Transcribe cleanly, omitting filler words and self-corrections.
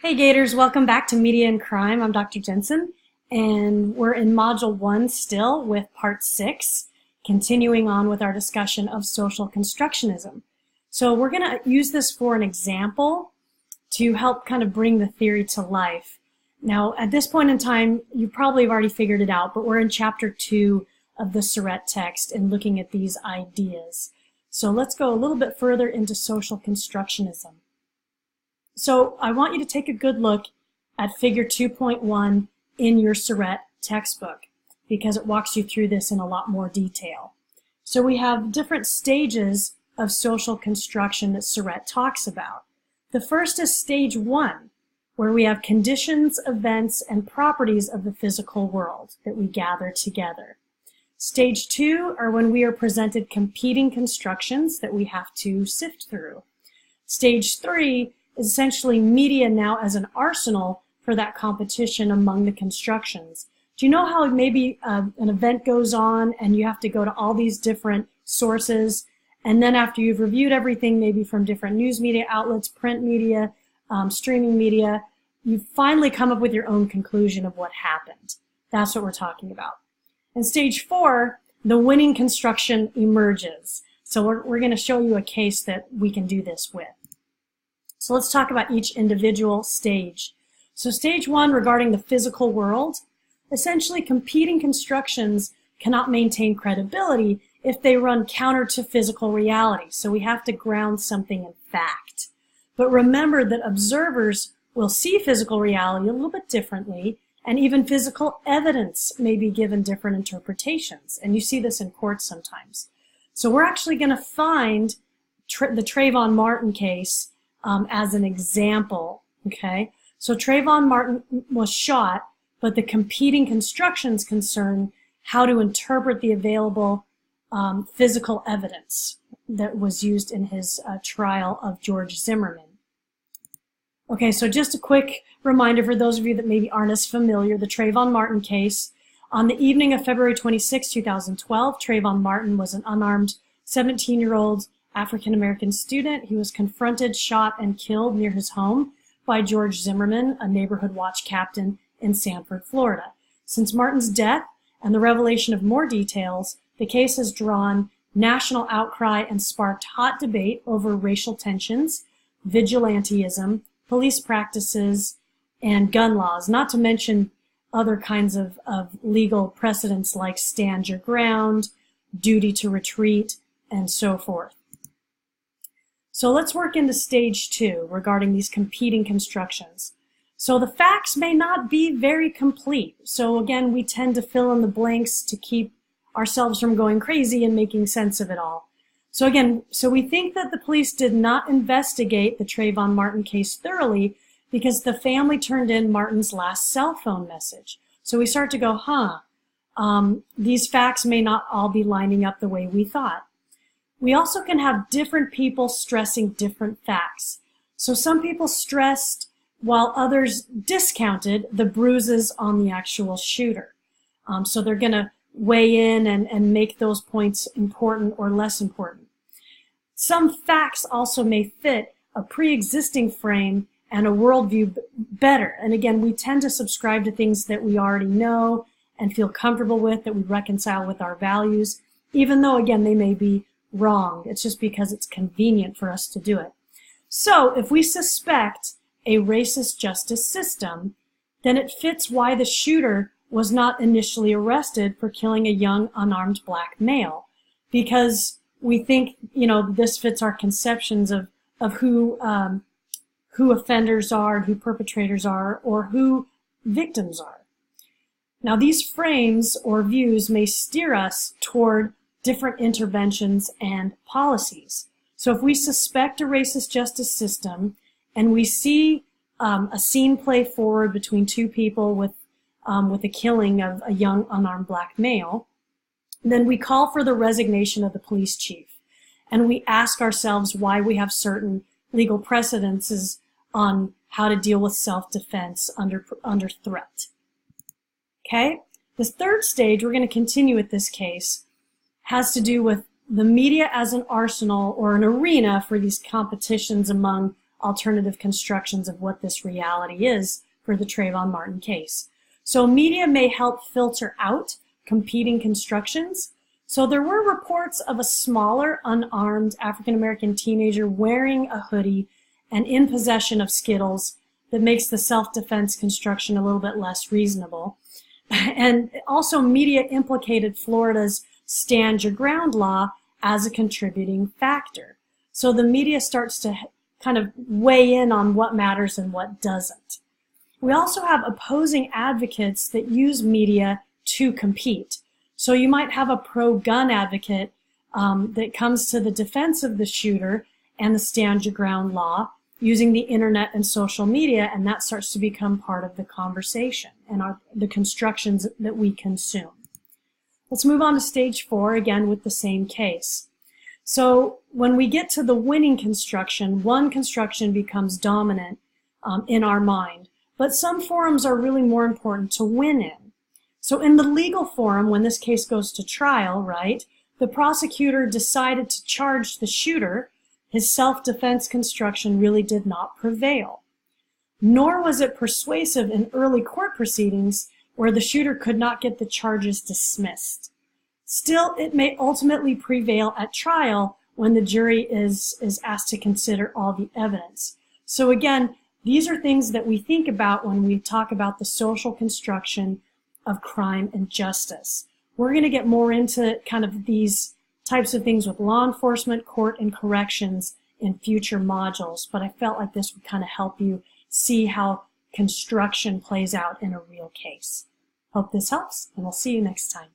Hey Gators, welcome back to Media and Crime. I'm Dr. Jensen, and we're in Module 1 still with Part 6, continuing on with our discussion of social constructionism. So we're going to use this for an example to help kind of bring the theory to life. Now, at this point in time, you probably have already figured it out, but we're in Chapter 2 of the Surratt text and looking at these ideas. So let's go a little bit further into social constructionism. So I want you to take a good look at Figure 2.1 in your Surratt textbook because it walks you through this in a lot more detail. So we have different stages of social construction that Surratt talks about. The first is Stage 1, where we have conditions, events, and properties of the physical world that we gather together. Stage 2 are when we are presented competing constructions that we have to sift through. Stage 3 is essentially media now as an arsenal for that competition among the constructions. Do you know how maybe an event goes on and you have to go to all these different sources, and then after you've reviewed everything, maybe from different news media outlets, print media, streaming media, you finally come up with your own conclusion of what happened. That's what we're talking about. In Stage 4, the winning construction emerges. So we're going to show you a case that we can do this with. So let's talk about each individual stage. So Stage 1, regarding the physical world, essentially competing constructions cannot maintain credibility if they run counter to physical reality. So we have to ground something in fact. But remember that observers will see physical reality a little bit differently, and even physical evidence may be given different interpretations. And you see this in courts sometimes. So we're actually going to find the Trayvon Martin case as an example, okay? So Trayvon Martin was shot, but the competing constructions concern how to interpret the available physical evidence that was used in his trial of George Zimmerman. Okay, so just a quick reminder for those of you that maybe aren't as familiar, the Trayvon Martin case. On the evening of February 26, 2012, Trayvon Martin was an unarmed 17-year-old African-American student. He was confronted, shot, and killed near his home by George Zimmerman, a neighborhood watch captain in Sanford, Florida. Since Martin's death and the revelation of more details, the case has drawn national outcry and sparked hot debate over racial tensions, vigilantism, police practices, and gun laws, not to mention other kinds of legal precedents like stand your ground, duty to retreat, and so forth. So let's work into Stage 2 regarding these competing constructions. So the facts may not be very complete. So again, we tend to fill in the blanks to keep ourselves from going crazy and making sense of it all. So again, we think that the police did not investigate the Trayvon Martin case thoroughly because the family turned in Martin's last cell phone message. So we start to go, these facts may not all be lining up the way we thought. We also can have different people stressing different facts. So some people stressed while others discounted the bruises on the actual shooter. So they're going to weigh in and make those points important or less important. Some facts also may fit a pre-existing frame and a worldview better. And again, we tend to subscribe to things that we already know and feel comfortable with, that we reconcile with our values, even though, again, they may be wrong. It's just because it's convenient for us to do it. So if we suspect a racist justice system, then it fits why the shooter was not initially arrested for killing a young unarmed black male, because we think, this fits our conceptions of who offenders are, who perpetrators are, or who victims are. Now, these frames or views may steer us toward different interventions and policies. So if we suspect a racist justice system and we see a scene play forward between two people with the killing of a young unarmed black male, then we call for the resignation of the police chief. And we ask ourselves why we have certain legal precedences on how to deal with self-defense under threat. Okay? This third stage, we're going to continue with this case, has to do with the media as an arsenal or an arena for these competitions among alternative constructions of what this reality is for the Trayvon Martin case. So media may help filter out competing constructions. So there were reports of a smaller, unarmed African-American teenager wearing a hoodie and in possession of Skittles that makes the self-defense construction a little bit less reasonable. And also media implicated Florida's Stand Your Ground law as a contributing factor. So the media starts to kind of weigh in on what matters and what doesn't. We also have opposing advocates that use media to compete. So you might have a pro-gun advocate that comes to the defense of the shooter and the Stand Your Ground law using the internet and social media, and that starts to become part of the conversation and the constructions that we consume. Let's move on to stage 4, again with the same case. So when we get to the winning construction, one construction becomes dominant in our mind, but some forums are really more important to win in. So in the legal forum, when this case goes to trial, right, the prosecutor decided to charge the shooter. His self-defense construction really did not prevail. Nor was it persuasive in early court proceedings where the shooter could not get the charges dismissed. Still, it may ultimately prevail at trial when the jury is asked to consider all the evidence. So again, these are things that we think about when we talk about the social construction of crime and justice. We're going to get more into kind of these types of things with law enforcement, court, and corrections in future modules, but I felt like this would kind of help you see how construction plays out in a real case. Hope this helps, and we'll see you next time.